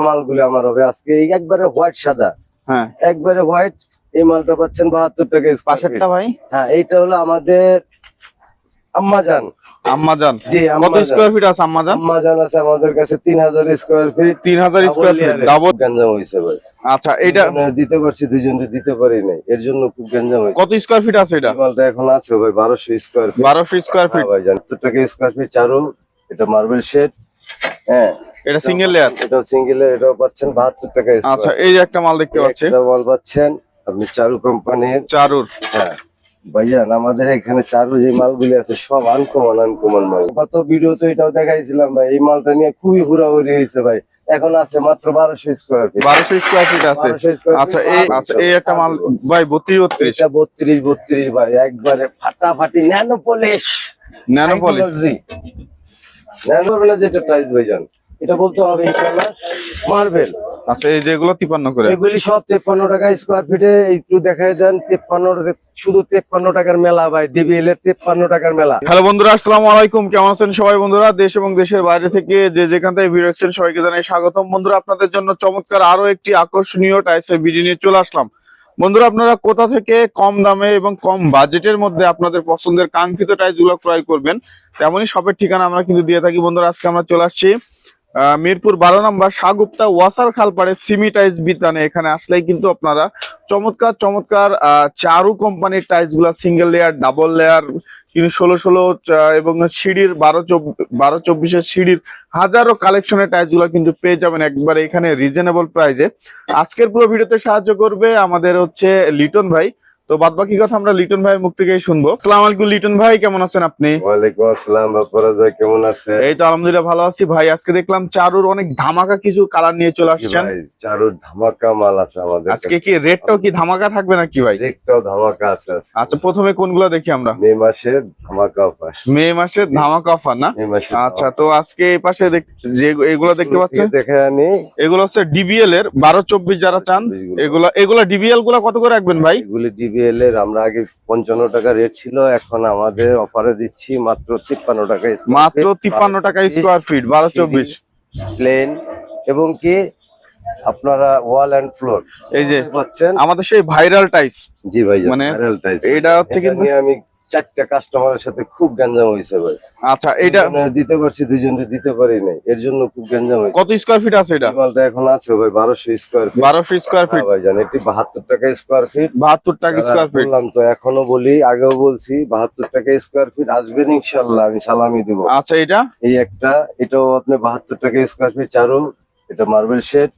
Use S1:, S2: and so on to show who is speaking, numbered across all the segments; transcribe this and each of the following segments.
S1: মালগুলো আমার হবে আজকে একবারে হোয়াইট সাদা।
S2: হ্যাঁ,
S1: একবারে হোয়াইট। এই মালটা পাচ্ছেন 72 টাকা।
S2: পাশেরটা ভাই?
S1: হ্যাঁ, এইটা হলো আমাদের আম্মাজান।
S2: আম্মাজান।
S1: জি,
S2: কত স্কয়ার ফিট আছে আম্মাজান?
S1: আম্মাজান আছে আমাদের কাছে 3000 square feet.
S2: 3000 square feet double
S1: Ganjam হইছে ভাই।
S2: আচ্ছা, এটা
S1: দিতে পারছি, দুইজনে দিতে পারি নাই, এর জন্য খুব গঞ্জাম হইছে।
S2: কত স্কয়ার ফিট আছে এটা?
S1: মালটা এখন আছে ভাই 1200 স্কয়ার ফিট।
S2: 1200 স্কয়ার ফিট
S1: ভাই জান, 70 টাকা স্কয়ার ফিট চারু। এটা মার্বেল শেড। হ্যাঁ,
S2: এটা সিঙ্গেল লেয়ার।
S1: এটা সিঙ্গেল লেয়ার। এটাও পাচ্ছেন 72 টাকা স্কয়ার।
S2: আচ্ছা, এই যে একটা মাল দেখতে পাচ্ছি,
S1: এটা মাল পাচ্ছেন আপনি চারু কোম্পানির।
S2: চারুর।
S1: হ্যাঁ ভাইজান, আমাদের এখানে চারু যে মালগুলি আছে সব আনকমন মাল। গত ভিডিওতে এটাও দেখাইছিলাম ভাই, এই মালটা নিয়ে খুবই হুড়াহুড়ি হয়েছে ভাই। এখন আছে মাত্র 1200 স্কয়ার ফিট।
S2: 1200 স্কয়ার ফিট আছে। আচ্ছা, এই একটা মাল ভাই 32
S1: এটা 32 ভাই, একবারে ফাটাফাটি nano polish.
S2: Nano polish.
S1: Nano polish যেটা প্রাইস ভাইজান, এটা বলতে হবে ইনশাআল্লাহ মার্বেল।
S2: আচ্ছা, এই যেগুলো 53 করে,
S1: এগুলি সব 53 টাকা স্কয়ার ফিটে। একটু দেখাই দেন। 53, শুধু 53 টাকার মেলা ভাই, ডিবিএল এর 53 টাকার মেলা।
S2: হ্যালো বন্ধুরা, আসসালামু আলাইকুম। কেমন আছেন সবাই বন্ধুরা? দেশ এবং দেশের বাইরে থেকে যে যেখান থেকে ভিডিও দেখছেন সবাইকে জানাই স্বাগতম। বন্ধুরা, আপনাদের জন্য চমৎকার আরো একটি আকর্ষণীয় টাইলসের ভিডিও নিয়ে চলে আসলাম। বন্ধুরা, আপনারা কোথা থেকে কম দামে এবং কম বাজেটের মধ্যে আপনাদের পছন্দের কাঙ্ক্ষিত টাইলস গুলো ক্রয় করবেন, তেমনই শপের ঠিকানা আমরা কিন্তু দিয়ে থাকি। বন্ধুরা, আজকে আমরা চলে আসছি মিরপুর 12 নম্বর শাহগুপ্তা ওয়াসার খালপাড়ে সিমি টাইলস বিতানে। এখানে আসলেই কিন্তু আপনারা চমৎকার চমৎকার চারু কোম্পানির টাইলস গুলা সিঙ্গেল লেয়ার, ডাবল লেয়ার, 16 এবং সিঁড়ির 12-24 সিঁড়ির হাজারো কালেকশনের টাইলস গুলা কিন্তু পেয়ে যাবেন একবারে এখানে রিজনেবল প্রাইসে। আজকের পুরো ভিডিওতে সাহায্য করবে আমাদের হচ্ছে লিটন ভাই। তো বাদ বাকি কথা আমরা লিটন ভাইয়ের মুখ থেকেই শুনবো। আসসালামু আলাইকুম লিটন ভাই, কেমন আছেন আপনি?
S1: ওয়ালাইকুম আসসালাম বাপরাজ ভাই, কেমন আছেন?
S2: এই তো আলহামদুলিল্লাহ ভালো আছি ভাই। আজকে দেখলাম চারুর অনেক ধামাকা কিছু কালার নিয়ে চলে আসছেন।
S1: চারুর ধামাকা মাল আছে আমাদের
S2: আজকে কি রেটটাও কি ধামাকা থাকবে নাকি ভাই?
S1: রেটটাও ধামাকা আছে।
S2: আচ্ছা, প্রথমে কোনগুলো দেখি আমরা?
S1: মে মাসের ধামাকা অফার।
S2: মে মাসের ধামাকা অফার না? আচ্ছা, তো আজকে এই পাশে যে এগুলো দেখতে পাচ্ছেন,
S1: দেখে আনি।
S2: এগুলো হচ্ছে ডিবিএল এর 12-24 যারা চান। এগুলা ডিবিএল গুলা কত করে রাখবেন ভাই?
S1: এগুলি ডিবিএল এর আমরা আগে 55 টাকা রেট ছিল, এখন আমাদের অফারে দিচ্ছি মাত্র 53 টাকা।
S2: মাত্র 53 টাকা স্কয়ার ফিট 12-24
S1: প্লেন। এবং কি আপনারা ওয়াল এন্ড ফ্লোর
S2: এই যে
S1: পাচ্ছেন
S2: আমাদের সেই ভাইরাল টাইলস।
S1: জি ভাই,
S2: মানে
S1: ভাইরাল টাইলস।
S2: এটা হচ্ছে কিন্তু
S1: আমি 4টা কাস্টমারের সাথে খুব গঞ্জাম হইছে ভাই।
S2: আচ্ছা, এটা
S1: দিতে পারছি, দুইজনে দিতে পারি নাই, এর জন্য খুব গঞ্জাম হইছে।
S2: কত স্কয়ার ফিট আছে এটা?
S1: মালটা এখন আছে ভাই 1200 স্কয়ার ফিট।
S2: 1200 স্কয়ার ফিট
S1: ভাই জানেন, এটি 72 টাকা স্কয়ার ফিট।
S2: 72 টাকা স্কয়ার ফিট
S1: বললাম তো, এখনো বলি, আগেও বলছি 72 টাকা স্কয়ার ফিট আসবেন ইনশাআল্লাহ, আমি সালামি দেব।
S2: আচ্ছা, এটা
S1: এই একটা, এটাও আপনি 72 টাকা স্কয়ার ফিট চারু। এটা মার্বেল শেড।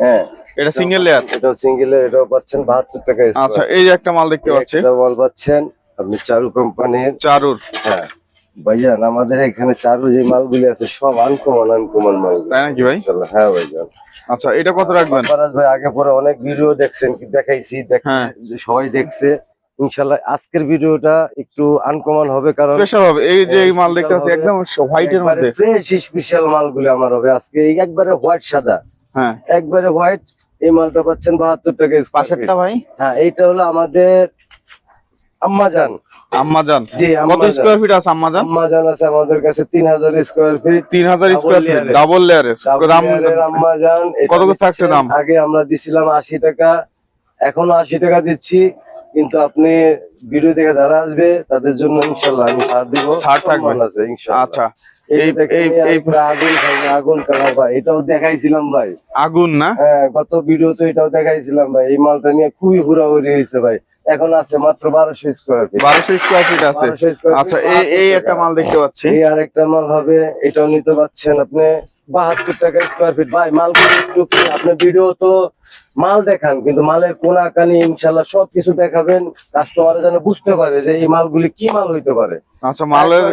S1: হ্যাঁ,
S2: এটা সিঙ্গেল লেয়ার।
S1: এটাও সিঙ্গেল লেয়ার। এটাও পাচ্ছেন 72 টাকা স্কয়ার।
S2: আচ্ছা, এই যে একটা মাল দেখতে পাচ্ছি,
S1: এটা মাল পাচ্ছেন আপনি চারু কোম্পানির।
S2: চারুর।
S1: হ্যাঁ ভাইজান, আমাদের এখানে চারু যে মালগুলি আছে সব আনকমন মাল।
S2: তাই নাকি ভাই?
S1: হ্যাঁ ভাইজান।
S2: আচ্ছা, এটা কত রাখবেন?
S1: ফরাজ ভাই, আগে পরে অনেক ভিডিও দেখছেন, দেখাইছি,
S2: হ্যাঁ,
S1: সবাই দেখছে। ইনশাআল্লাহ আজকের ভিডিওটা একটু আনকমন হবে, কারণ
S2: স্পেশাল হবে। এই যে এই মাল দেখতে পাচ্ছি একদম হোয়াইটের মধ্যে,
S1: ফ্রেশ স্পেশাল মালগুলি আমার হবে আজকে। এই একবারে হোয়াইট সাদা।
S2: হ্যাঁ,
S1: একবারে হোয়াইট। এই মালটা পাচ্ছেন 72 টাকা।
S2: পাশেরটা ভাই?
S1: হ্যাঁ, এইটা হলো আমাদের আম্মাজান।
S2: আম্মাজান।
S1: জি,
S2: কত স্কয়ার ফিট আছে আম্মাজান?
S1: আম্মাজান আছে আমাদের কাছে 3000 square feet.
S2: 3000 square feet double লেয়ারের। দাম
S1: আম্মাজান
S2: কত করে থাকছে দাম?
S1: আগে আমরা দিছিলাম 80 টাকা, এখনো 80 টাকা দিচ্ছি, কিন্তু আপনি ভিডিও দেখে যারা আসবে তাদের জন্য ইনশাআল্লাহ আমি ছাড় দিব।
S2: ছাড় থাকবে
S1: ইনশাআল্লাহ।
S2: আচ্ছা,
S1: এই আগুন খাবে, আগুন কালার ভাই, এটাও দেখাইছিলাম ভাই।
S2: আগুন না?
S1: হ্যাঁ, গত ভিডিওতে এটাও দেখাইছিলাম ভাই। এই মালটা নিয়ে খুবই হুড়াহুড়ি হয়েছে ভাই। এখন আছে মাত্র 1200 স্কয়ার ফিট।
S2: 1200 স্কয়ার ফিট আছে। আচ্ছা, এই একটা মাল দেখতে পাচ্ছি।
S1: এই আরেকটা মাল হবে, এটাও নিতে পাচ্ছেন আপনি 72 টাকা স্কয়ার ফিট। ভাই মালগুলো একটু আপনি ভিডিও তো মাল দেখান, কিন্তু মালের কোনা কানি ইনশাআল্লাহ সবকিছু দেখাবেন, কাস্টমার যেন বুঝতে পারে যে এই মালগুলি কি মাল হইতে পারে।
S2: আচ্ছা, মালের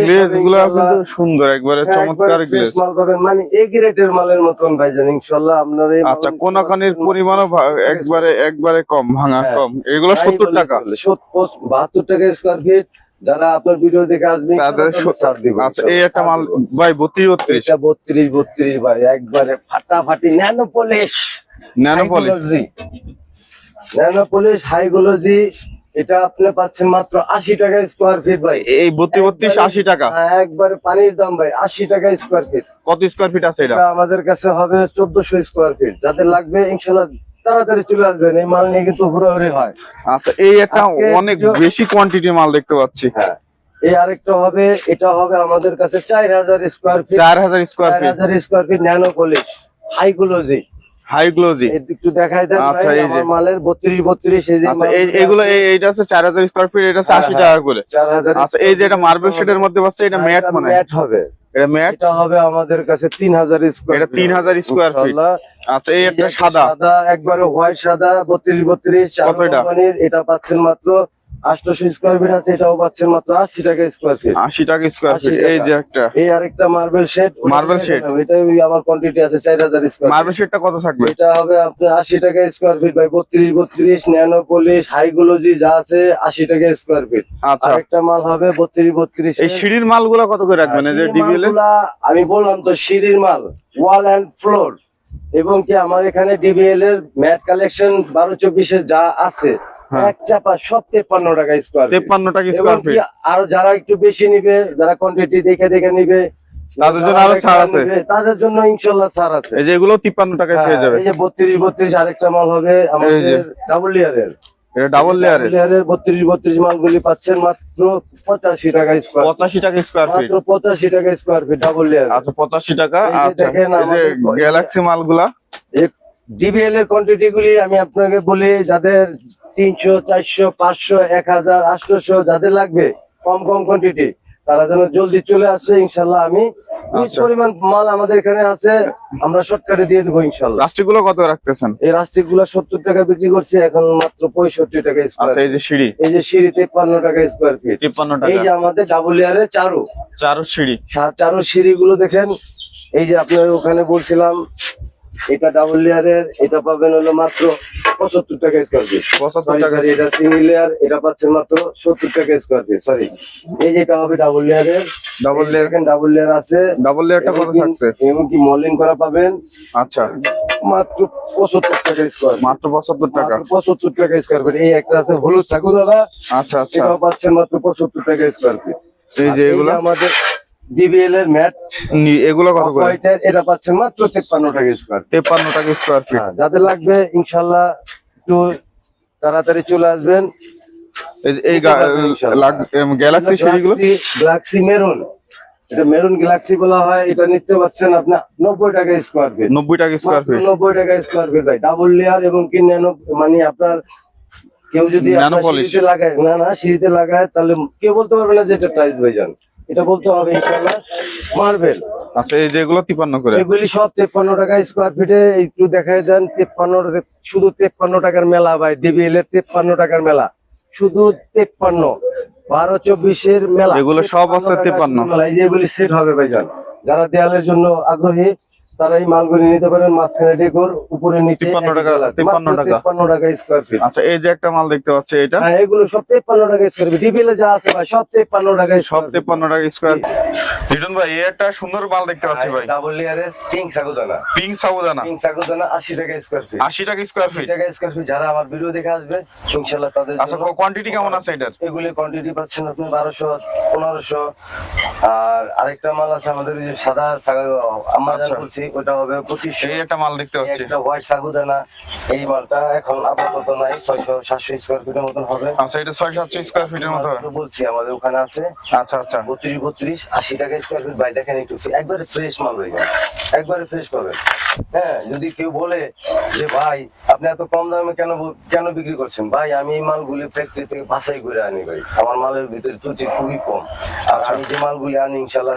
S2: গ্লেজ গুলো কিন্তু সুন্দর, একবারে চমৎকার গ্লেজ
S1: মাল পাবেন, মানে এ গ্রেডের মালের মতন ভাইজান ইনশাআল্লাহ আপনার।
S2: আচ্ছা, কোনা কানির পরিমাণও একবারে কম, ভাঙা কম। এগুলো 70 টাকা।
S1: 72 টাকা স্কয়ার ফিট। যারা আপনার ভিডিও দেখে আসবেন তাদের ছাড় দিব।
S2: আচ্ছা, এই একটা মাল ভাই 32-32।
S1: এটা 32 ভাই, একবারে ফাটাফাটি nano polish.
S2: Nano polish,
S1: nano polish high glossy. এটা আপনি পাচ্ছেন মাত্র 80 টাকা স্কোয়ার ফিট ভাই।
S2: এই 32 80 টাকা।
S1: হ্যাঁ, একবারে পানির দাম ভাই, 80 টাকা স্কোয়ার ফিট।
S2: কত স্কোয়ার ফিট আছে এটা?
S1: এটা আমাদের কাছে হবে 1400 স্কোয়ার ফিট। যাদের লাগবে ইনশাআল্লাহ তাড়াতাড়ি চলে আসবেন, এই মাল নিয়ে কিন্তু হুড়োহুড়ি হয়।
S2: আচ্ছা, এই একটা
S1: আজকে
S2: অনেক বেশি কোয়ান্টিটির মাল দেখতে পাচ্ছি।
S1: হ্যাঁ, এই আরেকটা হবে, এটা হবে আমাদের কাছে 4000 square feet.
S2: 4000 square feet,
S1: 4000 square feet nano polish high glossy.
S2: High glossy.
S1: একটু দেখাই দেন
S2: আচ্ছা,
S1: ভাই,
S2: এই যে
S1: আমার মালের 32 এই যে
S2: আচ্ছা,
S1: মালগুলো
S2: এইগুলো
S1: আছে,
S2: এইটা আছে 4000 স্কোয়ার ফিট, এটা আছে
S1: হ্যাঁ,
S2: 80
S1: হ্যাঁ,
S2: টাকা করে।
S1: 4000
S2: আচ্ছা, এই যে এটা মার্বেল শেডের মধ্যে পাচ্ছে, এটা ম্যাট মানে
S1: ম্যাট হবে।
S2: এটা ম্যাট,
S1: এটা হবে আমাদের কাছে 3000 স্কোয়ার।
S2: এটা 3000 স্কোয়ার ফিট। আচ্ছা, এই একটা সাদা,
S1: সাদা একবারে হোয়াইট সাদা 32
S2: কত এটা?
S1: এটা পাচ্ছেন মাত্র 800 স্কোয়ার ফিট আছে, এটাও পাচ্ছেন মাত্র 80 টাকা স্কোয়ার ফিট।
S2: 80 টাকা স্কোয়ার
S1: 80
S2: ফিট।
S1: টাকা।
S2: এই যে একটা
S1: এই আরেকটা মার্বেল শেড,
S2: Marble shed।
S1: এটা আমার কোয়ান্টিটি আছে 4000 স্কোয়ার।
S2: মার্বেল শেডটা কত থাকবে?
S1: এটা হবে আপনার 80 টাকা স্কোয়ার ফিট ভাই। 32 ন্যানো পলিশ হাই গ্লোজি যা আছে 80 টাকা স্কোয়ার ফিট।
S2: আচ্ছা,
S1: আরেকটা মাল হবে 32
S2: এই সিঁড়ির মালগুলো কত করে রাখবেন? এই যে ডিবিএল এর
S1: আমি বললাম তো সিঁড়ির মাল, ওয়াল এন্ড ফ্লোর, এবং কি আমার এখানে ডিবিএল এর ম্যাট কালেকশন 12-24 যা আছে,
S2: হ্যাঁ।
S1: এক চাপা সব 53 টাকা স্কোয়ার ফিট।
S2: 53 টাকা
S1: এবং
S2: স্কোয়ার
S1: কি
S2: ফিট।
S1: আরো যারা একটু বেশি নিবে, যারা কোয়ান্টিটি দেখে দেখে নিবে,
S2: তাদের জন্য আরো ছাড় আছে।
S1: তাদের জন্য ইনশাআল্লাহ ছাড় আছে।
S2: এই যে এগুলো 53 টাকায় পেয়ে যাবে।
S1: এই যে 32 আরেকটা মাল হবে
S2: এই যে।
S1: আমাদের ডাবল লেয়ারের।
S2: এটা ডাবল লেয়ারের,
S1: লেয়ারের 32 মালগুলি পাচ্ছেন মাত্র 85 টাকা স্কোয়ার।
S2: 85 টাকা স্কোয়ার ফিট।
S1: মাত্র 85 টাকা স্কোয়ার ফিট ডাবল লেয়ার।
S2: আচ্ছা, 85 টাকা।
S1: এই যে
S2: আচ্ছা,
S1: দেখেন
S2: এই যে
S1: আমাদের
S2: গ্যালাক্সি মালগুলা,
S1: ডিবিএল এর কোয়ান্টিটি গুলি আমি আপনাকে বলি, যাদের 300 400 500 1000 800 যাদের লাগবে কম কম কোয়ান্টিটি, তারা যেন জলদি চলে আসে ইনশাল্লাহ। আমি উইচ
S2: আচ্ছা।
S1: পরিমাণ মাল আমাদের এখানে আছে আমরা শর্টকাটে দিয়ে দেবো ইনশাল্লাহ।
S2: প্লাস্টিক গুলো কত রাখতেছেন?
S1: এই রাস্টিক গুলা 70 টাকা বিক্রি করছে, এখন মাত্র 65 টাকা স্কোয়ার।
S2: আচ্ছা, এই যে সিঁড়ি
S1: এই যে সিঁড়ি 53 টাকা স্কোয়ার ফিট।
S2: 53
S1: এই
S2: টাকা।
S1: যে আমাদের ডাবল লেয়ারের চারু
S2: সিঁড়ি,
S1: চারু সিঁড়ি গুলো দেখেন। এই যে আপনার ওখানে বলছিলাম, এটা ডাবল লেয়ারের, এটা পাবেন হলো মাত্র 75 টাকা স্কোয়ার ফিট।
S2: 75 টাকা।
S1: এটা সিঙ্গেল লেয়ার, এটা পাচ্ছেন মাত্র 70 টাকা স্কোয়ার ফিট। সরি, এই যে এটা হবে ডাবল লেয়ারের।
S2: ডাবল লেয়ার,
S1: দেখেন ডাবল লেয়ার আছে,
S2: ডাবল লেয়ারটা কত থাকছে?
S1: এমনকি মলিং করা পাবেন
S2: আচ্ছা,
S1: মাত্র 75 টাকা স্কোয়ার।
S2: মাত্র 75 টাকা।
S1: 75 টাকা স্কোয়ার ফিট। এই একটা আছে হলুদ চাকুদারা,
S2: আচ্ছা আচ্ছা,
S1: এটাও পাচ্ছেন মাত্র 75 টাকা স্কোয়ার ফিট।
S2: এই যে এগুলো
S1: আমাদের ডিবিএল এর ম্যাট,
S2: এগুলো কত করে?
S1: এটা পাচ্ছেন মাত্র 53 টাকা স্কোয়ার।
S2: 53 টাকা স্কোয়ার ফিট।
S1: যাদের লাগবে ইনশাল্লাহ একটু তাড়াতাড়ি চলে আসবেন।
S2: এই গ্যালাক্সি সিঁড়িগুলো
S1: গ্যালাক্সি মেরুন, এটা মেরুন গ্যালাক্সি বলা হয়। এটা নিতে পারছেন আপনার 90 টাকা স্কোয়ার ফিট।
S2: 90 টাকা স্কোয়ার ফিট।
S1: 90 টাকা স্কোয়ার ফিট ভাই, ডাবল লেয়ার এবং কি ন্যানো, মানে আপনার কেউ যদি
S2: ন্যানো
S1: আপনার
S2: পলিশ।
S1: সিঁড়িতে লাগায়, না সিঁড়িতে লাগায়, তাহলে কেউ বলতে পারবে না যে এটা টাইলস ভাইজান, এটা বলতে হবে ইনশাল্লাহ মার্বেল।
S2: আচ্ছা, এই যে এগুলো 53 করে।
S1: এগুলি সব 53 টাকা স্কোয়ার ফিটে। একটু দেখাই দেন 53, শুধু 53 টাকার মেলা ভাই। ডিবিএল এর 53 টাকার মেলা, শুধু 53। 12-24 মেলা,
S2: এগুলো সব আছে
S1: 53 টাকার
S2: 53।
S1: মেলা। এই যে এগুলি সেট হবে ভাইজান, যারা দেয়ালের জন্য আগ্রহী তারা এই মালগুলি নিতে পারেন। মাঝখানে ডেকোর, উপরে নিচে
S2: 53 টাকা,
S1: 53 টাকা স্কোয়ার ফিট।
S2: আচ্ছা, এই যে একটা মাল দেখতে পাচ্ছি, এটা
S1: হ্যাঁ, এগুলো সব 53 টাকা স্কোয়ার ফিট। ডিবিএল যা আছে ভাই সব 53 টাকা
S2: সব 53 টাকা স্কোয়ার। লিটন ভাই, এই একটা সুন্দর মাল দেখতে পাচ্ছি ভাই,
S1: ডাবল লেয়ারের পিঙ্ক সাগুদানা।
S2: পিঙ্ক সাবুদানা,
S1: 80 টাকা স্কোয়ার ফিট।
S2: 80 টাকা স্কোয়ার ফিট।
S1: টাকা স্কোয়ার ফিট। যারা আমার ভিডিও দেখে আসবে ইনশাআল্লাহ তাদের
S2: আচ্ছা,
S1: জন্য
S2: কোয়ান্টিটি কেমন আছে এটার?
S1: এগুলি কোয়ান্টিটি পাচ্ছেন আপনি 1200 1500। আর আরেকটা মাল আছে আমাদের ওই যে সাদা আমাজন
S2: আচ্ছা।
S1: বলছি, ওটা হবে 2500।
S2: এই একটা মাল দেখতে পাচ্ছি।
S1: একটা হোয়াইট সাগুদানা, এই মালটা এখন আপাতত নাই, 600-700 স্কোয়ার ফিটের মতন হবে।
S2: আচ্ছা, এটা 600 স্কোয়ার ফিটের মতো হবে।
S1: মাত্র বলছি আমাদের ওখানে আছে
S2: আচ্ছা আচ্ছা,
S1: 32 80 টাকা স্কোয়ার ফিট ভাই। দেখেন একটু একবারে ফ্রেশ মাল হয়ে যায়, একবারে ফ্রেশ পাবেন। হ্যাঁ, যদি কেউ বলে যে ভাই আপনি এত কম দামে কেন বিক্রি করছেন, ভাই আমি এই মালগুলি ফ্যাক্টরি থেকে বাছাই করে আনি ভাই। আমার মালের ভিতরে ত্রুটি খুবই কম। আর আমি যে মালগুলি আনি ইনশাল্লাহ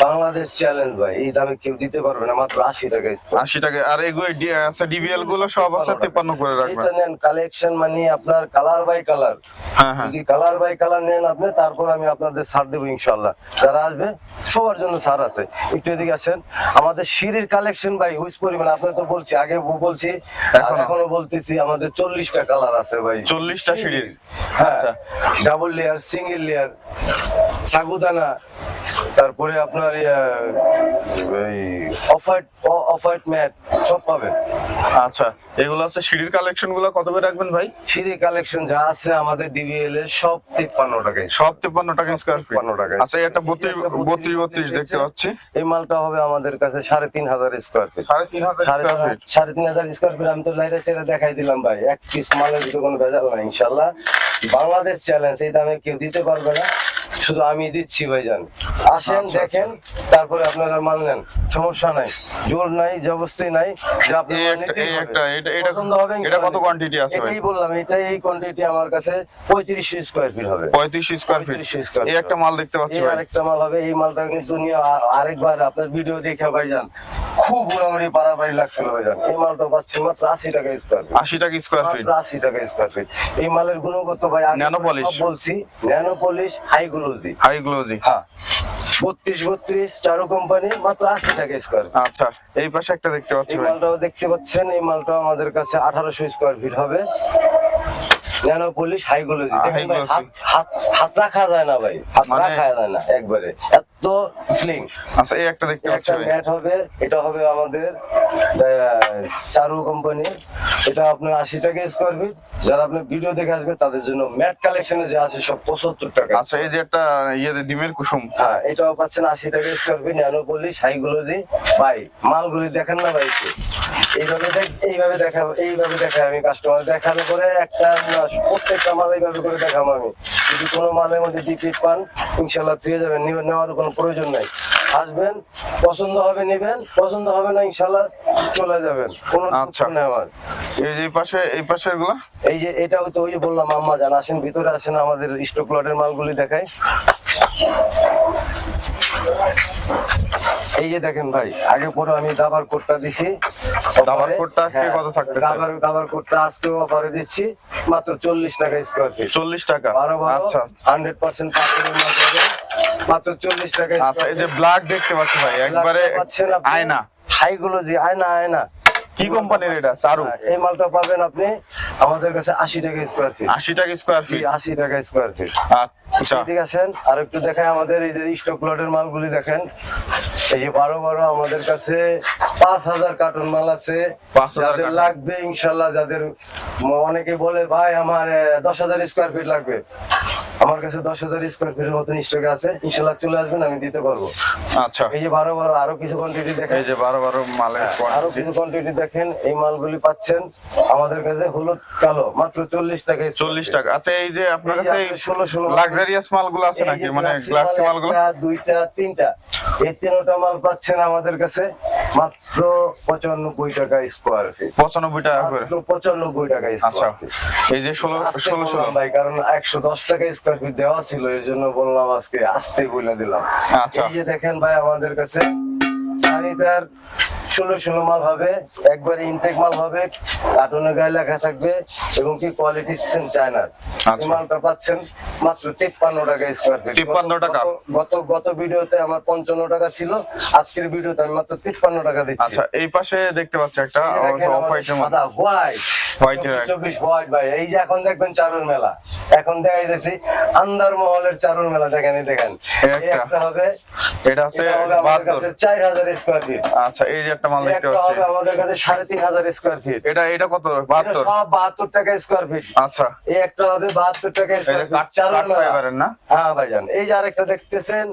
S1: বাংলাদেশ চ্যালেঞ্জ ভাই, এই দামে কেউ দিতে পারবে না, মাত্র 80 টাকা।
S2: 80 টাকা। আর এগুলো আচ্ছা, ডিবিএল গুলো সব আছে 53 করে রাখবেন।
S1: এটা নেন কালেকশন, মানে আপনার কালার বাই কালার।
S2: হ্যাঁ হ্যাঁ,
S1: যদি কালার বাই কালার নেন আপনি, তারপর আমি আপনাদের ছাড় দেবো ইনশাল্লাহ। যারা আসবে সবার জন্য ছাড় আছে। একটু এদিকে আসেন। আমাদের সিঁড়ির কালেকশন ভাই হুইচ পরিমাণ, আপনি তো বলছি, আগে বলছি, এখনো বলতেছি, আমাদের 40টা কালার আছে ভাই।
S2: 40টা সিঁড়ির।
S1: হ্যাঁ,
S2: আচ্ছা।
S1: Double layer, single layer, sagudana, তারপরে আপনার অফ হোয়াইট ম্যাট সব পাবেন।
S2: আচ্ছা, এগুলো আছে সিঁড়ির কালেকশন গুলো কত করে রাখবেন ভাই?
S1: সিঁড়ি কালেকশন যা আছে আমাদের ডিবিএল এর সব 53 টাকায়।
S2: সব 53 টাকা স্কয়ার ফিট।
S1: 53 টাকায়।
S2: আচ্ছা, এটা 32 দেখতে পাচ্ছি।
S1: এই মালটা হবে আমাদের কাছে 3,500 square feet.
S2: 3,500 square feet.
S1: 3,500 square feet. আমি তো লাইরে চেরে দেখাই দিলাম ভাই, এক পিস মালের ভিতরে কোনো ভেজাল নাই ইনশাআল্লাহ। বাংলাদেশ চ্যালেঞ্জ, এই দামে কেউ দিতে পারবে না, শুধু আমি দিচ্ছি ভাইজান। আসেন
S2: আচ্ছা,
S1: দেখেন, তারপরে আপনারা মাল নেন, সমস্যা নাই, জোর নাই, জবরদস্তি নাই, যে আপনি
S2: এই
S1: মাল
S2: একটা
S1: নিতেই
S2: এই
S1: হবে।
S2: একটা এটা
S1: পছন্দ হবে
S2: এটা কত
S1: ইনশাআল্লাহ।
S2: কোয়ান্টিটি আছে ভাই?
S1: এটাই বললাম, এই কোয়ান্টিটি আমার কাছে 3500 স্কয়ার ফিট হবে।
S2: 35 স্কয়ার ফিট।
S1: 35 স্কয়ার
S2: এই একটা মাল দেখতে পাচ্ছি
S1: এই
S2: ভাই।
S1: আরেকটা মাল হবে। এই মালটা কিন্তু নিয়ে আরেকবার আপনার ভিডিও দেখে ভাইজান খুব উড়াউড়ি পারাপারি লাগছিল ভাইজান। এই মালটা পাচ্ছি মাত্র 80 টাকা স্কয়ার ফিট।
S2: 80 টাকা স্কয়ার ফিট।
S1: মাত্র 80 টাকা স্কয়ার ফিট। এই মালের গুণগত ভাই আগে
S2: ন্যানো
S1: সব
S2: পলিশ।
S1: বলছি, nano polish, high glossy.
S2: High glossy.
S1: হ্যাঁ, 32 চারু কোম্পানি, মাত্র 80 টাকা স্কয়ার ফিট।
S2: আচ্ছা, এই পাশে একটা দেখতে পাচ্ছি
S1: এই
S2: ভাই।
S1: মালটাও দেখতে পাচ্ছেন, এই মালটাও আমাদের কাছে 1800 স্কয়ার ফিট হবে। Nano polish, high glossy. দেখেন ভাই,
S2: গ্লোজি।
S1: হাত রাখা যায় না ভাই, হাত
S2: মানে-
S1: রাখা যায় না একবারে, এত স্লিং।
S2: আচ্ছা, এই একটা দেখতে পাচ্ছি
S1: একটা
S2: ভাই।
S1: ম্যাট হবে, এটা হবে আমাদের চারু কোম্পানি। এটা আপনার 80 টাকা স্কয়ার ফিট। যারা আপনার ভিডিও দেখে আসবে তাদের জন্য ম্যাট কালেকশনে যে আছে সব 75 টাকা।
S2: আচ্ছা, এই যে একটা ডিমের কুসুম।
S1: হ্যাঁ, এটাও পাচ্ছেন 80 টাকা square feet, nano polish, high glossy. ভাই মালগুলি দেখেন না ভাই, একটু এইভাবে দেখাই আমি কাস্টমার, দেখানোর পরে একটা প্রত্যেকটা মাল এইভাবে করে দেখাবো আমি। যদি কোনো মালের মধ্যে ডিপিট পান ইনশাল্লাহ ধুয়ে যাবেন, নেওয়ার কোনো প্রয়োজন নাই। আসবেন, পছন্দ হবে নেবেন, পছন্দ হবে না ইনশাল্লাহ চলে যাবেন, কোনো
S2: আচ্ছা।
S1: দুঃখ নেই আমার।
S2: এই যে এই পাশের গুলা।
S1: এই যে এটাও তো ওই যে বললাম আম্মা জান, আসেন ভিতরে আসেন, আমাদের স্টক লটের মালগুলি দেখাই। এই যে দেখেন ভাই, আগে পরে আমি দাবার কোটটা দিছি।
S2: দাবার কোটটা আজকে কত থাকতেছে?
S1: দাবার কোটটা আজকে অফারে দিচ্ছি মাত্র 40 টাকা স্কয়ার ফিট।
S2: 40 টাকা।
S1: 12
S2: আচ্ছা
S1: 100% পাথরের মাল পাবেন মাত্র 40 টাকা।
S2: আচ্ছা, এই যে ব্ল্যাক দেখতে পাচ্ছি ভাই, একবারে আয়না।
S1: হাই গ্লোজি আয়না।
S2: কি কোম্পানির এটা? চারু।
S1: এই মালটা পাবেন আপনি আমাদের কাছে 80 টাকা স্কয়ার ফিট।
S2: 80 টাকা স্কয়ার ফিট।
S1: 80 টাকা স্কয়ার ফিট।
S2: আচ্ছা,
S1: এদিকে আসেন, আর একটু দেখাই আমাদের এই যে স্টক লটের মালগুলি দেখেন। এই যে 12 আমাদের কাছে 5000 কার্টন মাল আছে।
S2: 5000
S1: যাদের
S2: কার্টন।
S1: লাগবে ইনশাল্লাহ, যাদের অনেকে বলে ভাই আমার 10,000 স্কয়ার ফিট লাগবে, আমার কাছে 10,000 স্কয়ার ফিটের মতন স্টক আছে, ইনশাল্লাহ চলে আসবেন, আমি দিতে পারবো।
S2: আচ্ছা,
S1: এই যে 12 আরো কিছু কোয়ান্টিটি দেখেন,
S2: এই যে 12 মালের
S1: আরো
S2: কোয়ান্টিটি।
S1: কিছু কোয়ান্টিটি দেখেন। এই মালগুলি পাচ্ছেন আমাদের কাছে হলুদ কালো মাত্র 40 টাকা।
S2: 40 টাকা। আচ্ছা, এই যে আপনার
S1: এই যে
S2: কাছে
S1: আপনার 16
S2: লাক্সারিয়াস মালগুলো আছে নাকি, মানে গ্লাক্সি মালগুলো?
S1: দুইটা তিনটা, এই তিনটা মাল পাচ্ছেন আমাদের কাছে মাত্র 95 টাকা স্কয়ার ফিট।
S2: 95 টাকা করে।
S1: 95 টাকা
S2: আচ্ছা,
S1: স্কয়ার ফিট।
S2: এই যে 16
S1: ভাই, কারণ 110 টাকা স্কয়ার ফিট দেওয়া ছিল, এর জন্য বললাম আজকে আস্তে বলে দিলাম।
S2: আচ্ছা।
S1: এই যে দেখেন ভাই, আমাদের কাছে চাহিদার 16 মাল হবে, একবারে ইনটেক মাল হবে, কার্টুনের গায়ে লেখা থাকবে এবং কি কোয়ালিটি চায়নার।
S2: আচ্ছা।
S1: এই মালটা পাচ্ছেন মাত্র 53 টাকা স্কয়ার ফিট।
S2: 53 টাকা।
S1: গত ভিডিওতে আমার 55 টাকা ছিল, আজকের ভিডিওতে আমি মাত্র 53 টাকা দিচ্ছি।
S2: আচ্ছা, এই পাশে দেখতে পাচ্ছি একটা
S1: এই যে দেখেন
S2: অফ
S1: আমাদের
S2: হোয়াইটের মধ্যে।
S1: সাদা হোয়াইট,
S2: হোয়াইটের
S1: 24 হোয়াইট ভাই। এই যে এখন দেখবেন চারুর মেলা, এখন দেখাইতেছি আন্দার মহলের চারুর মেলা, দেখেন দেখেন। এই একটা হবে,
S2: এটা আছে
S1: এটা হবে আমাদের
S2: 72।
S1: কাছে 4000 স্কয়ার ফিট।
S2: আচ্ছা, এই যে একটা মাল
S1: এই
S2: দেখতে
S1: একটা
S2: পাচ্ছি,
S1: হবে আমাদের কাছে 3500 স্কয়ার ফিট।
S2: এটা কত?
S1: এটা
S2: 72।
S1: সব 72 টাকা স্কয়ার ফিট।
S2: আচ্ছা,
S1: এই একটা হবে 72 টাকা স্কয়ার
S2: এটা
S1: ফিট,
S2: কাঠ
S1: চারুর মেলা।
S2: ফাইবারের না?
S1: হ্যাঁ ভাইজান, এই যে আরেকটা দেখতেছেন,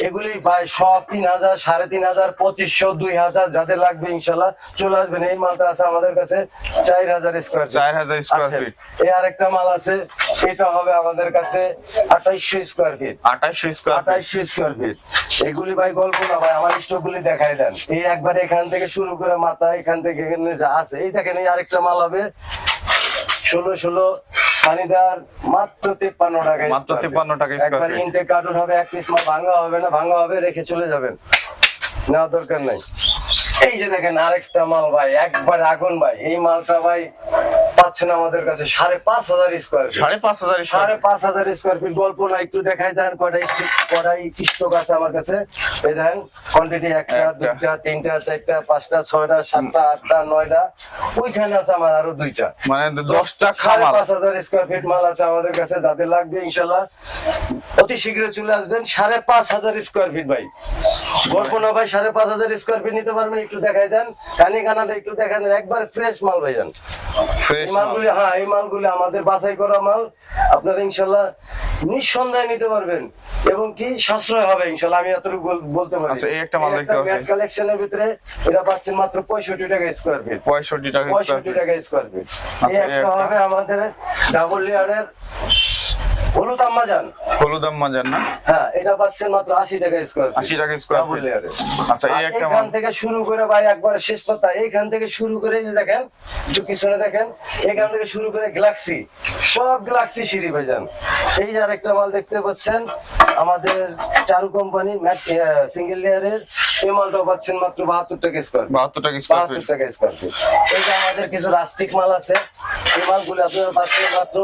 S1: এগুলি ভাই সব 3000, 3500, 2500, 2000, যাদের লাগবে ইনশাল্লাহ চলে আসবেন। এই মালটা আছে আমাদের কাছে 4000 স্কয়ার ফিট।
S2: 4000 square feet.
S1: এই আরেকটা মাল আছে, এটা হবে আমাদের কাছে 2800 square feet.
S2: 2800 square feet.
S1: 2800 square feet. এগুলি ভাই গল্প না ভাই, আমার স্টকগুলি দেখাই দেন। এই একবার এখান থেকে শুরু করে মাথা, এখান থেকে এখানে যা আছে, এই দেখেন। এই আরেকটা মাল হবে 16 সানিদার মাত্র 53 টাকা।
S2: মাত্র 53 টাকা স্কয়ার
S1: একবার
S2: ফিট।
S1: ইনটেক কার্টুন হবে, এক পিস মাল ভাঙা হবে না, ভাঙা হবে রেখে চলে যাবেন, নেওয়ার দরকার নাই। এই যে দেখেন আরেকটা মাল ভাই, একবার আগুন ভাই। এই মালটা ভাই পাচ্ছেন আমাদের কাছে 5,500 স্কোয়ার ফিট।
S2: 5,500
S1: 5,500 square feet. গল্প না, একটু দেখাই দেন কয়টা স্টক আছে আমার কাছে। এই দেখেন কোয়ান্টিটি, 1টা 2টা 3টা 4টা 5টা 6টা 7টা 8টা 9টা, ওইখানে আছে আমার আরো 2টা,
S2: মানে 10টা খামার।
S1: 5,500 স্কোয়ার ফিট মাল আছে আমাদের কাছে। যাদের লাগবে ইনশাল্লাহ অতি শীঘ্রই চলে আসবেন। 5,500 স্কোয়ার ফিট ভাই, গল্প না ভাই। 5,500 স্কোয়ার ফিট নিতে পারবেন। একটু দেখাই দেন কানি কানাটা, একটু দেখাই দেন। একবার ফ্রেশ মাল ভাইজান।
S2: ফ্রেশ
S1: এই মালগুলি, হ্যাঁ এই মালগুলি আমাদের বাছাই করা মাল। আপনারা ইনশাল্লাহ নিঃসন্দেহে নিতে পারবেন এবং কি সাশ্রয় হবে ইনশাল্লাহ, আমি এতটুকু বলতে পারি।
S2: আচ্ছা, এই একটা মাল দেখতে পাচ্ছি
S1: ম্যাট কালেকশনের ভিতরে এটা পাচ্ছেন মাত্র 65 টাকা স্কোয়ার ফিট।
S2: 65 টাকা স্কয়ার
S1: 65 টাকা স্কোয়ার ফিট। এই
S2: আচ্ছা,
S1: একটা হবে আমাদের ডাবল লেয়ারের হলুদ আম্মাজান।
S2: হলুদ মাজার না?
S1: হ্যাঁ, এটা পাচ্ছেন মাত্র 80 টাকা স্কোয়ার ফিট।
S2: 80 টাকা স্কয়ার
S1: ডাবল
S2: ফিট।
S1: লেয়ারে।
S2: আচ্ছা, এই একটা
S1: এখান
S2: মাল।
S1: থেকে শুরু করে ভাই একবার শেষ পাতা, এইখান থেকে শুরু করে এই যে দেখেন, একটু পিছনে দেখেন, এখান থেকে শুরু করে গ্যালাক্সি, সব গ্যালাক্সি সিঁড়ি ভাইজান। এই যে আরেকটা মাল দেখতে পাচ্ছেন আমাদের চারু কোম্পানি ম্যাট সিঙ্গেল লেয়ারের, এই মালটাও পাচ্ছেন মাত্র 72 টাকা স্কোয়ার।
S2: 72 টাকা স্কয়ার ফিট।
S1: 72 টাকা স্কোয়ার ফিট। এই যে আমাদের কিছু রাস্টিক মাল আছে, এই মালগুলো আপনারা পাচ্ছেন মাত্র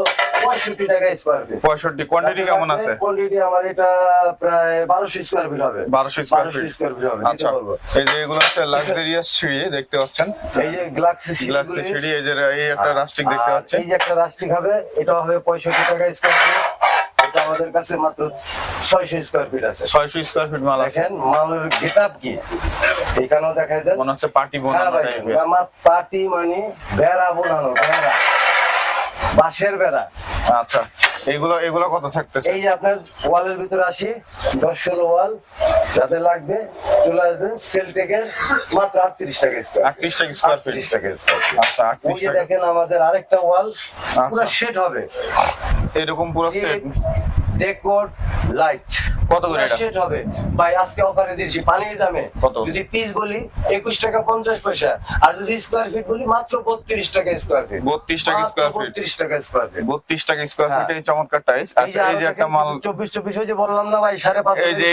S1: 65 টাকা স্কোয়ার ফিট।
S2: 65 কোয়ান্টিটি কেমন আছে?
S1: কোয়ান্টিটি আমার এটা প্রায় 1200 স্কোয়ার ফিট হবে।
S2: 1200 স্কয়ার
S1: 1200
S2: ফিট।
S1: স্কোয়ার ফিট হবে।
S2: আচ্ছা, এই যে এগুলো হচ্ছে লাক্সারিয়াস সিঁড়ি দেখতে পাচ্ছেন।
S1: এই যে গ্লাক্সি
S2: গ্লাক্সি সিঁড়ি, এই যে এই একটা রাস্টিক দেখতে পাচ্ছেন।
S1: এই যে একটা রাস্টিক হবে, এটা হবে 65 টাকা স্কোয়ার ফিট। এটা আমাদের কাছে মাত্র 600 স্কোয়ার ফিট আছে।
S2: 600 স্কয়ার ফিট মাল আছে।
S1: দেখেন মালের গেটআপ কি, এখানেও দেখাই দেন।
S2: মনে হচ্ছে পার্টি
S1: হ্যাঁ
S2: বোনানো
S1: ভাই,
S2: টাইপের।
S1: আমার পার্টি মানে বেড়া বোনানো, বেড়া, বাঁশের বেড়া।
S2: আচ্ছা, এগুলো কত থাকতেছে?
S1: এই যে আপনার ওয়ালের ভিতরে আসি 10-16 ওয়াল, যাদের লাগবে চলে আসবেন। সেলটেকের মাত্র 38 টাকা স্কোয়ার।
S2: 38 টাকা স্কয়ার ফিট।
S1: 38 টাকা স্কোয়ার ফিট।
S2: আচ্ছা,
S1: ওই
S2: 38
S1: যে
S2: টাকা।
S1: দেখেন আমাদের আরেকটা ওয়াল পুরো
S2: আচ্ছা।
S1: সেট হবে,
S2: এরকম পুরো সেট
S1: ডেকোর লাইট
S2: কত করে এটা?
S1: সেট হবে ভাই। আজকে অফারে দিয়েছি পানির দামে।
S2: কত?
S1: যদি পিস বলি 21 টাকা 50 পয়সা, আর যদি স্কোয়ার ফিট বলি মাত্র 32 টাকা স্কোয়ার ফিট।
S2: 32 টাকা স্কয়ার ফিট।
S1: 32 টাকা স্কোয়ার ফিট।
S2: 32 টাকা স্কয়ার
S1: হ্যাঁ।
S2: ফিট। এই চমৎকার টাইলস। আচ্ছা, এই যে একটা মাল,
S1: 24 ওই যে বললাম না ভাই 5,500।
S2: এই যে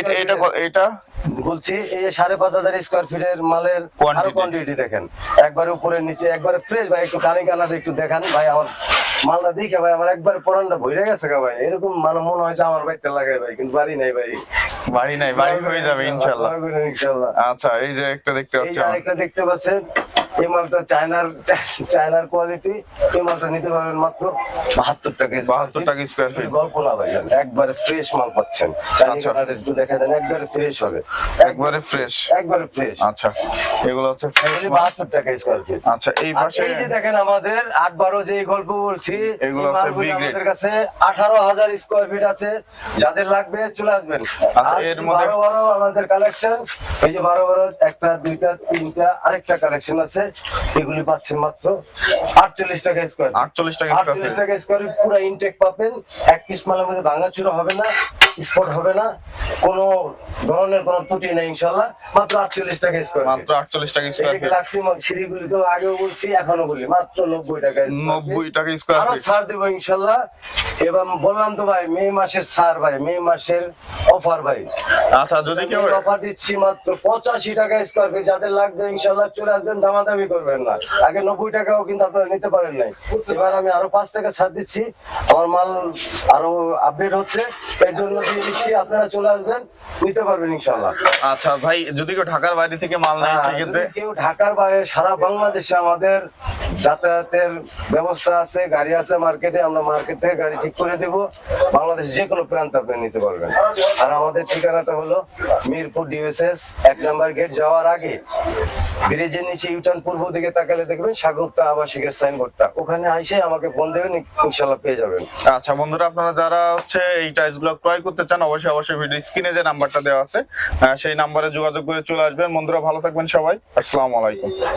S2: এটা
S1: বলছি এই যে 5,500 স্কোয়ার ফিটের মালের
S2: Quantity।
S1: আরো কোয়ান্টিটি দেখেন, একবারে উপরে নিচে একবারে ফ্রেশ ভাই। একটু কানে কানাটা একটু দেখান ভাই। আমার মালটা দেখে ভাই আমার একবার পরানটা ভরে গেছে গা ভাই। এরকম মানে মনে হয় যে আমার বাড়িতে লাগাই ভাই, কিন্তু বাড়ি নাই ভাই।
S2: বাড়ি নাই, বাড়ি হয়ে যাবে ইনশাআল্লাহ।
S1: ইনশাআল্লাহ।
S2: আচ্ছা, এই যে একটা দেখতে
S1: এই
S2: পাচ্ছি
S1: যে আরেকটা দেখতে পাচ্ছেন, এই মালটা চায়নার কোয়ালিটি। এই মালটা নিতে পারবেন মাত্র 72 টাকা।
S2: 72 টাকা স্কয়ার ফিট।
S1: গল্প না ভাই, একবারে ফ্রেশ মাল পাচ্ছেন।
S2: আচ্ছা।
S1: একটু দেখা দেন, একবারে ফ্রেশ হবে,
S2: একবারে ফ্রেশ।
S1: একবারে ফ্রেশ।
S2: আচ্ছা, এগুলো হচ্ছে ফ্রেশ মাল।
S1: 72 টাকা স্কয়ার ফিট।
S2: আচ্ছা, এই
S1: আর
S2: পাশে
S1: এই যে দেখেন আমাদের 8-12 যে গল্প বলছি,
S2: এগুলো
S1: এই
S2: হচ্ছে
S1: মালগুলো
S2: B grade।
S1: আমাদের কাছে 18,000 স্কয়ার ফিট আছে। যাদের লাগবে চলে আসবেন।
S2: আচ্ছা,
S1: আর
S2: এর মধ্যে
S1: 12 আমাদের কালেকশন, এই যে 12 একটা 2টা 3টা আরেকটা কালেকশন আছে। এগুলি পাচ্ছেন মাত্র 48 টাকা স্কয়ার ফিট।
S2: 48 টাকা স্কয়ার
S1: 48
S2: ফিট।
S1: টাকা স্কয়ার ফিট পুরো ইনটেক পাবেন। এক পিস মালের মধ্যে ভাঙাচুরা হবে না, স্পট হবে না, কোনো ধরনের কোনো ত্রুটি নেই ইনশাআল্লাহ। মাত্র 48 টাকা স্কয়ার ফিট।
S2: মাত্র 48 টাকা
S1: এই
S2: স্কয়ার
S1: যে
S2: ফিট।
S1: গ্যালাক্সি মাল সিঁড়িগুলি তো আগেও বলছি এখনো বলি, মাত্র 90 টাকা স্কয়ার ফিট।
S2: 90 টাকা স্কয়ার
S1: আরো
S2: ফিট।
S1: ছাড় দেবো ইনশাআল্লাহ। এবং বললাম তো ভাই মে মাসের ছাড় ভাই, মে মাসের অফার ভাই।
S2: আচ্ছা, যদি কেউ
S1: অফার দিচ্ছি মাত্র 85 টাকা স্কয়ার ফিট। যাদের লাগবে ইনশাআল্লাহ চলে আসবেন, দামাদামি করবেন না। আগে 90 টাকাও কিন্তু আপনারা নিতে পারেন নাই, এবার আমি আরো 5 টাকা ছাড় দিচ্ছি। আমার মাল আরো আপডেট হচ্ছে, এর জন্য দিয়ে দিচ্ছি। আপনারা চলে আসবেন, নিতে পারবেন ইনশাআল্লাহ।
S2: আচ্ছা ভাই, যদি কেউ ঢাকার বাইরে থেকে মাল নেয় সেক্ষেত্রে?
S1: যদি কেউ ঢাকার বাইরে, সারা বাংলাদেশে আমাদের যাতায়াতের ব্যবস্থা আছে, গাড়ি আছে মার্কেটে। আমরা মার্কেট থেকে গাড়ি ঠিক করে দেবো, বাংলাদেশ যে কোনো প্রান্তে আপনি নিতে পারবেন। আর আমাদের ঠিকানাটা হলো মিরপুর ডিএসএস 1 নম্বর গেট যাওয়ার আগে ব্রিজের নিচে ইউটার্ন পূর্ব দিকে তাকালে দেখবেন স্বাগতা আবাসিকের সাইনবোর্ডটা, ওখানে আইসে আমাকে ফোন দেবেন, ইনশাআল্লাহ পেয়ে যাবেন।
S2: আচ্ছা বন্ধুরা, আপনারা যারা হচ্ছে এই টাইলস গুলো ক্রয় করতে চান অবশ্যই ভিডিও স্ক্রিনে যে নাম্বারটা দেওয়া আছে সেই নাম্বারে যোগাযোগ করে চলে আসবেন। বন্ধুরা ভালো থাকবেন সবাই, আসসালামু আলাইকুম।